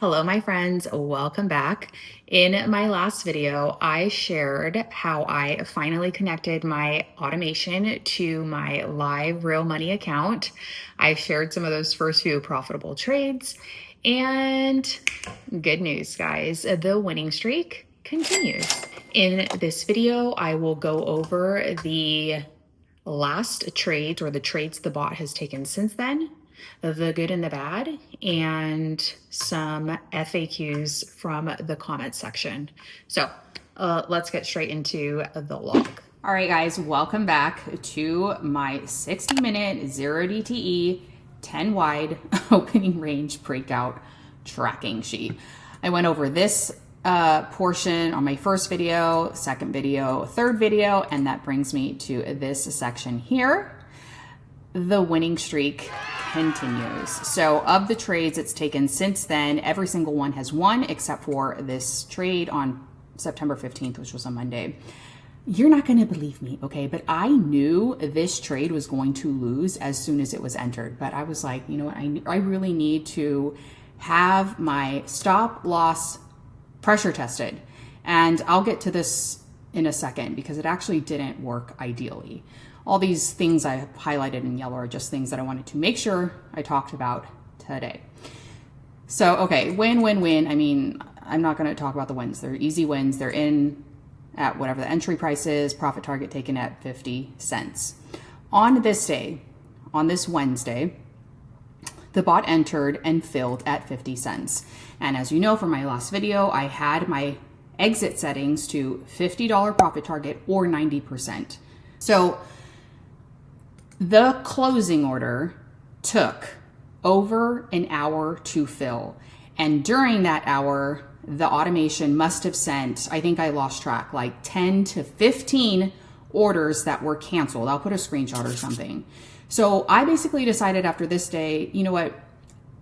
Hello, my friends. Welcome back. In my last video, I shared how I finally connected my automation to my live real money account. I shared some of those first few profitable trades, and good news, guys, the winning streak continues. In this video, I will go over the last trades, or the trades the bot has taken since then, the good and the bad, and some FAQs from the comment section. So let's get straight into the log. All right, guys, welcome back to my 60-minute 0 DTE 10 wide opening range breakout tracking sheet. I went over this portion on my first video, second video, third video, and that brings me to this section here. The winning streak continues. So of the trades it's taken since then, every single one has won except for this trade on September 15th, which was a Monday. You're not going to believe me, okay? But I knew this trade was going to lose as soon as it was entered. But I was like, you know what? I really need to have my stop loss pressure tested. And I'll get to this in a second because it actually didn't work ideally. All these things I have highlighted in yellow are just things that I wanted to make sure I talked about today. So, okay, win, win, win. I mean, I'm not going to talk about the wins. They're easy wins. They're in at whatever the entry price is, profit target taken at 50 cents. On this day, on this Wednesday, the bot entered and filled at 50 cents. And as you know from my last video, I had my exit settings to $50 profit target or 90%. So the closing order took over an hour to fill. And during that hour, the automation must have sent, I think I lost track, like 10 to 15 orders that were canceled. I'll put a screenshot or something. So I basically decided after this day, you know what,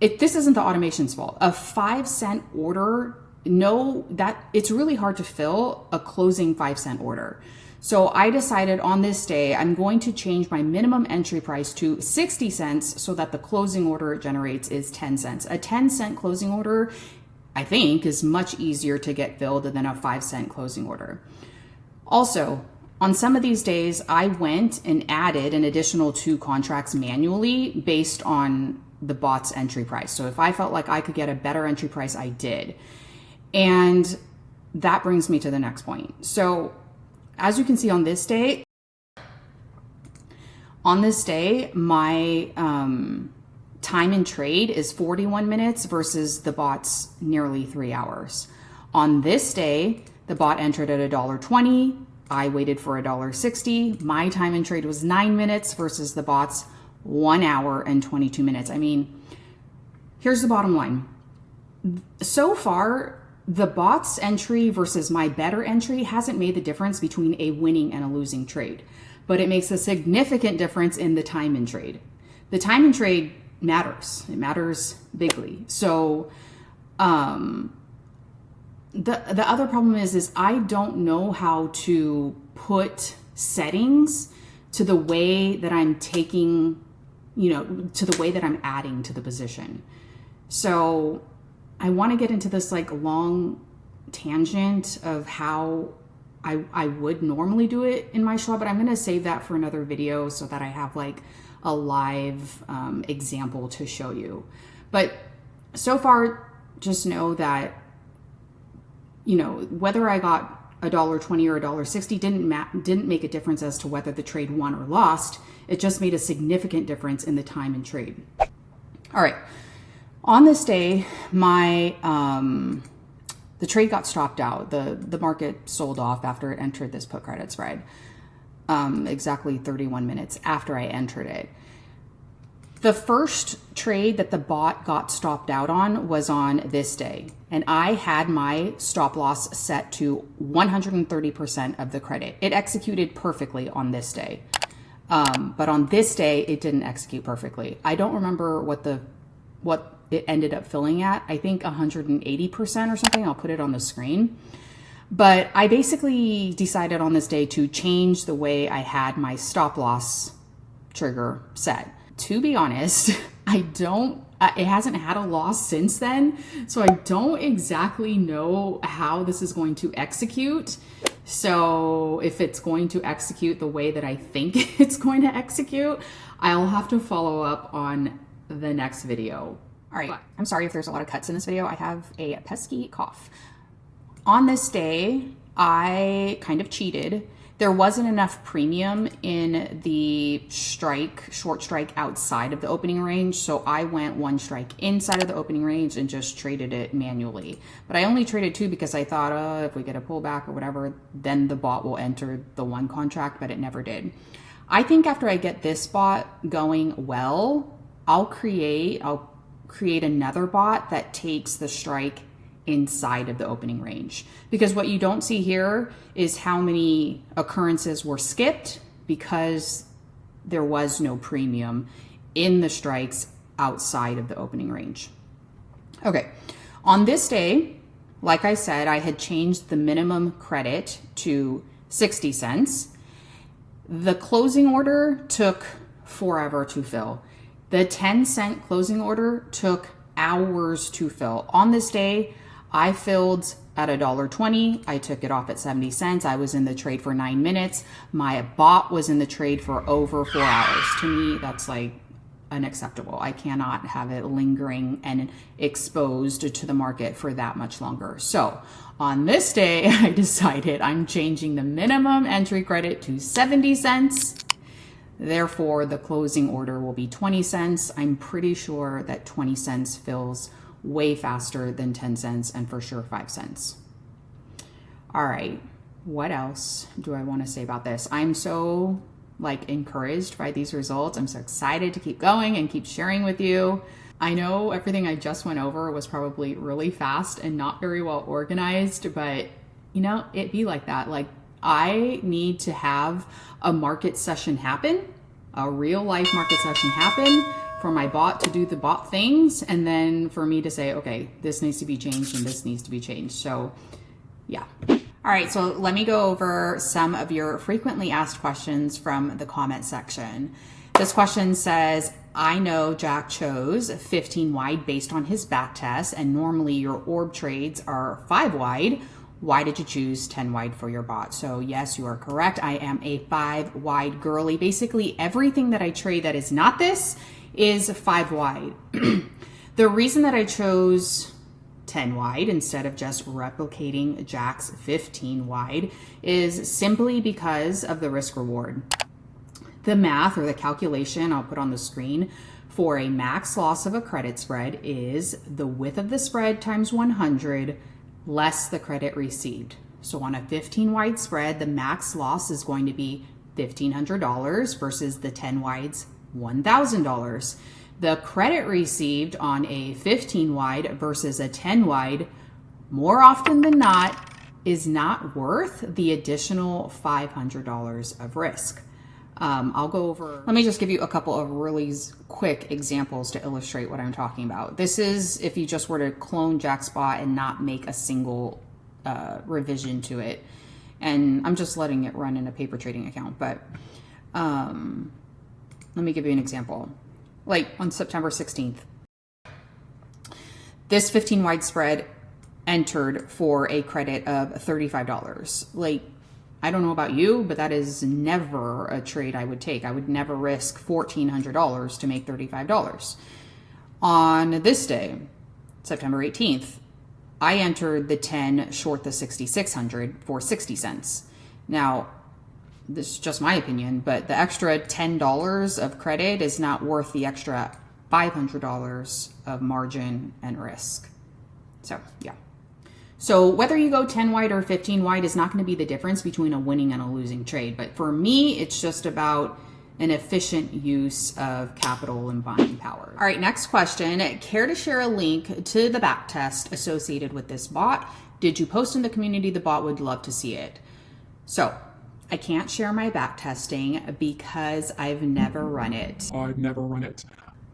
this isn't the automation's fault. A 5-cent order, that it's really hard to fill a closing 5-cent order. So I decided on this day, I'm going to change my minimum entry price to 60 cents so that the closing order it generates is 10 cents. A 10-cent closing order, I think, is much easier to get filled than a 5-cent closing order. Also, on some of these days, I went and added an additional 2 contracts manually based on the bot's entry price. So if I felt like I could get a better entry price, I did. And that brings me to the next point. So as you can see on this day, my time in trade is 41 minutes versus the bot's nearly 3 hours. On this day, the bot entered at $1.20. I waited for $1.60. My time in trade was 9 minutes versus the bot's 1 hour and 22 minutes. I mean, here's the bottom line. So far, the bot's entry versus my better entry hasn't made the difference between a winning and a losing trade, but it makes a significant difference in the time in trade. The time in trade matters. It matters bigly. So, the other problem is I don't know how to put settings to the way that I'm taking, to the way that I'm adding to the position. So I want to get into this like long tangent of how I would normally do it in my shop, but I'm going to save that for another video so that I have like a live example to show you. But so far, just know that, whether I got $1.20 or $1.60 didn't make a difference as to whether the trade won or lost. It just made a significant difference in the time in trade. All right. On this day, the trade got stopped out. The market sold off after it entered this put credit spread, exactly 31 minutes after I entered it. The first trade that the bot got stopped out on was on this day, and I had my stop loss set to 130% of the credit. It executed perfectly on this day, but on this day, it didn't execute perfectly. I don't remember what it ended up filling at. I think 180% or something. I'll put it on the screen. But I basically decided on this day to change the way I had my stop loss trigger set. To be honest, I don't It hasn't had a loss since then, so I don't exactly know how this is going to execute. So if it's going to execute the way that I think it's going to execute, I'll have to follow up on the next video. All right, I'm sorry if there's a lot of cuts in this video. I have a pesky cough. On this day, I kind of cheated. There wasn't enough premium in the short strike outside of the opening range, so I went one strike inside of the opening range and just traded it manually. But I only traded two because I thought, if we get a pullback or whatever, then the bot will enter the one contract, but it never did. I think after I get this bot going well, I'll create another bot that takes the strike inside of the opening range, because what you don't see here is how many occurrences were skipped because there was no premium in the strikes outside of the opening range. Okay, on this day, like I said, I had changed the minimum credit to 60 cents. The closing order took forever to fill. The 10-cent closing order took hours to fill. On this day, I filled at $1.20. I took it off at 70 cents. I was in the trade for 9 minutes. My bot was in the trade for over 4 hours. To me, that's like unacceptable. I cannot have it lingering and exposed to the market for that much longer. So on this day, I decided I'm changing the minimum entry credit to 70 cents. Therefore, the closing order will be 20 cents. I'm pretty sure that 20 cents fills way faster than 10 cents and for sure 5 cents. All right, what else do I want to say about this? I'm so encouraged by these results. I'm so excited to keep going and keep sharing with you. I know everything I just went over was probably really fast and not very well organized, but it be like that. I need to have a market session happen, a real life market session happen, for my bot to do the bot things, and then for me to say, okay, this needs to be changed and this needs to be changed. So yeah. All right, so let me go over some of your frequently asked questions from the comment section. This question says, I know Jack chose 15 wide based on his back test, and normally your orb trades are 5 wide. Why did you choose 10 wide for your bot? So yes, you are correct. I am a 5 wide girly. Basically everything that I trade that is not this is 5 wide. The reason that I chose 10 wide instead of just replicating Jack's 15 wide is simply because of the risk reward. The math or the calculation I'll put on the screen for a max loss of a credit spread is the width of the spread times 100 less the credit received. So on a 15 wide spread, the max loss is going to be $1,500 versus the 10 wides $1,000. The credit received on a 15 wide versus a 10 wide, more often than not, is not worth the additional $500 of risk. I'll go over, let me just give you a couple of really quick examples to illustrate what I'm talking about. This is if you just were to clone Jack's bot and not make a single revision to it. And I'm just letting it run in a paper trading account, but let me give you an example. On September 16th, this 15 wide spread entered for a credit of $35. I don't know about you, but that is never a trade I would take. I would never risk $1,400 to make $35. On this day, September 18th, I entered the 10 short the 6,600 for 60 cents. Now, this is just my opinion, but the extra $10 of credit is not worth the extra $500 of margin and risk. So, yeah. So whether you go 10 wide or 15 wide is not going to be the difference between a winning and a losing trade. But for me, it's just about an efficient use of capital and buying power. All right, next question. Care to share a link to the backtest associated with this bot? Did you post in the community? The bot would love to see it. So I can't share my backtesting because I've never run it. I've never run it.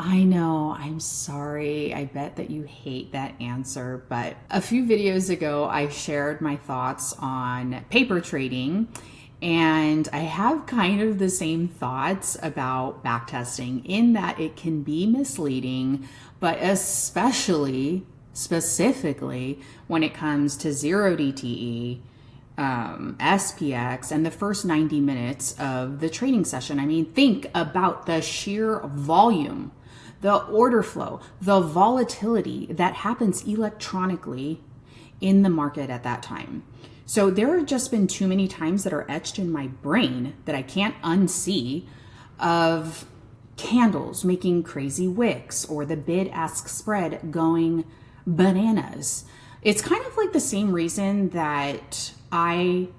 I know, I'm sorry. I bet that you hate that answer, but a few videos ago, I shared my thoughts on paper trading, And I have kind of the same thoughts about backtesting in that it can be misleading, but specifically when it comes to 0 DTE, SPX, and the first 90 minutes of the trading session. I mean, think about the sheer volume, the order flow, the volatility that happens electronically in the market at that time. So there have just been too many times that are etched in my brain that I can't unsee of candles making crazy wicks or the bid-ask spread going bananas. It's kind of like the same reason that I,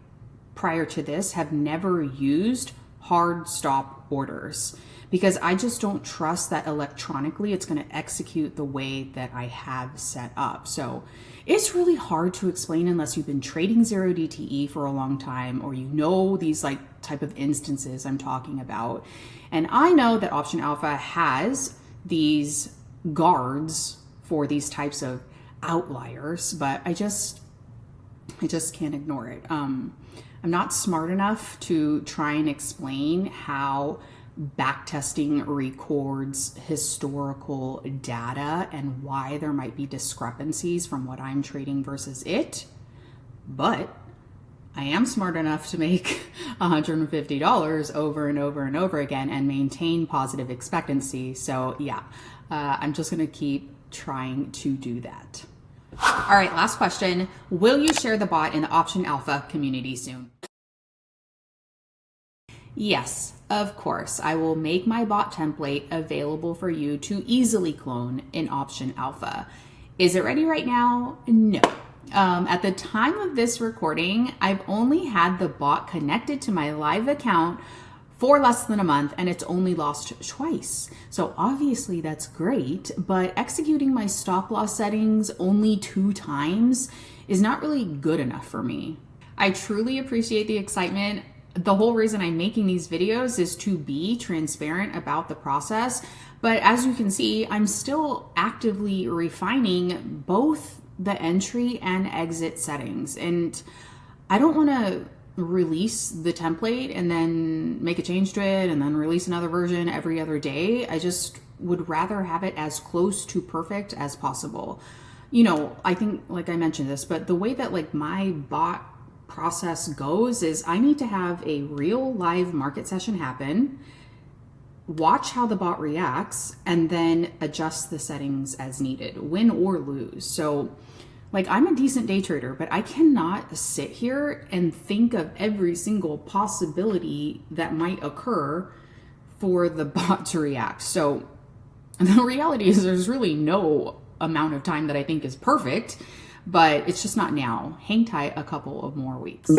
prior to this, have never used hard stop orders, because I just don't trust that electronically it's going to execute the way that I have set up. So it's really hard to explain unless you've been trading 0 DTE for a long time, or you know these like type of instances I'm talking about. And I know that Option Alpha has these guards for these types of outliers, but I just can't ignore it. I'm not smart enough to try and explain how backtesting records historical data and why there might be discrepancies from what I'm trading versus it. But I am smart enough to make $150 over and over and over again and maintain positive expectancy. So yeah, I'm just gonna keep trying to do that. All right, last question. Will you share the bot in the Option Alpha community soon? Yes, of course. I will make my bot template available for you to easily clone in Option Alpha. Is it ready right now? No. At the time of this recording, I've only had the bot connected to my live account for less than a month, and it's only lost twice. So obviously that's great, but executing my stop loss settings only 2 times is not really good enough for me. I truly appreciate the excitement. The whole reason I'm making these videos is to be transparent about the process. But as you can see, I'm still actively refining both the entry and exit settings. And I don't want to release the template and then make a change to it and then release another version every other day. I just would rather have it as close to perfect as possible. You know, I think, like I mentioned this, but the way that like my bot process goes is I need to have a real live market session happen, watch how the bot reacts, and then adjust the settings as needed, win or lose. So like, I'm a decent day trader, but I cannot sit here and think of every single possibility that might occur for the bot to react. So the reality is there's really no amount of time that I think is perfect, but it's just not now. Hang tight a couple of more weeks.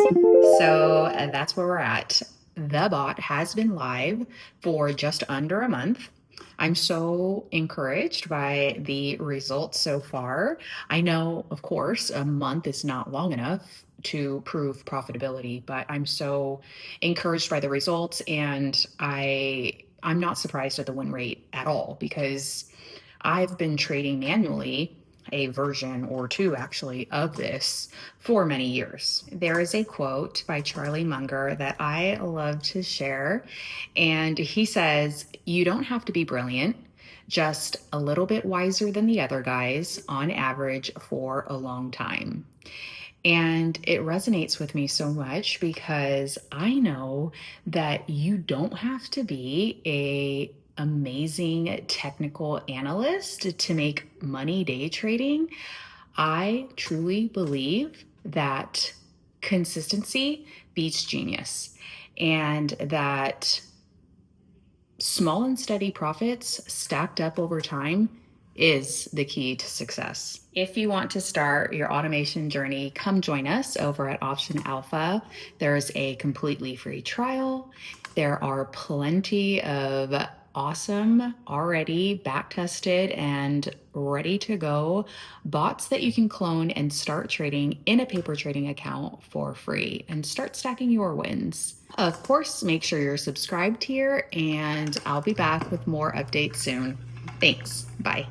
So that's where we're at. The bot has been live for just under a month. I'm so encouraged by the results so far. I know, of course, a month is not long enough to prove profitability, but I'm so encouraged by the results, and I'm not surprised at the win rate at all, because I've been trading manually a version or 2 actually of this for many years. There is a quote by Charlie Munger that I love to share, and he says, "You don't have to be brilliant, just a little bit wiser than the other guys on average for a long time." And it resonates with me so much because I know that you don't have to be a amazing technical analyst to make money day trading. I truly believe that consistency beats genius, and that small and steady profits stacked up over time is the key to success. If you want to start your automation journey, come join us over at Option Alpha. There's a completely free trial. There are plenty of awesome, already back-tested and ready to go bots that you can clone and start trading in a paper trading account for free and start stacking your wins. Of course, make sure you're subscribed here, and I'll be back with more updates soon. Thanks. Bye.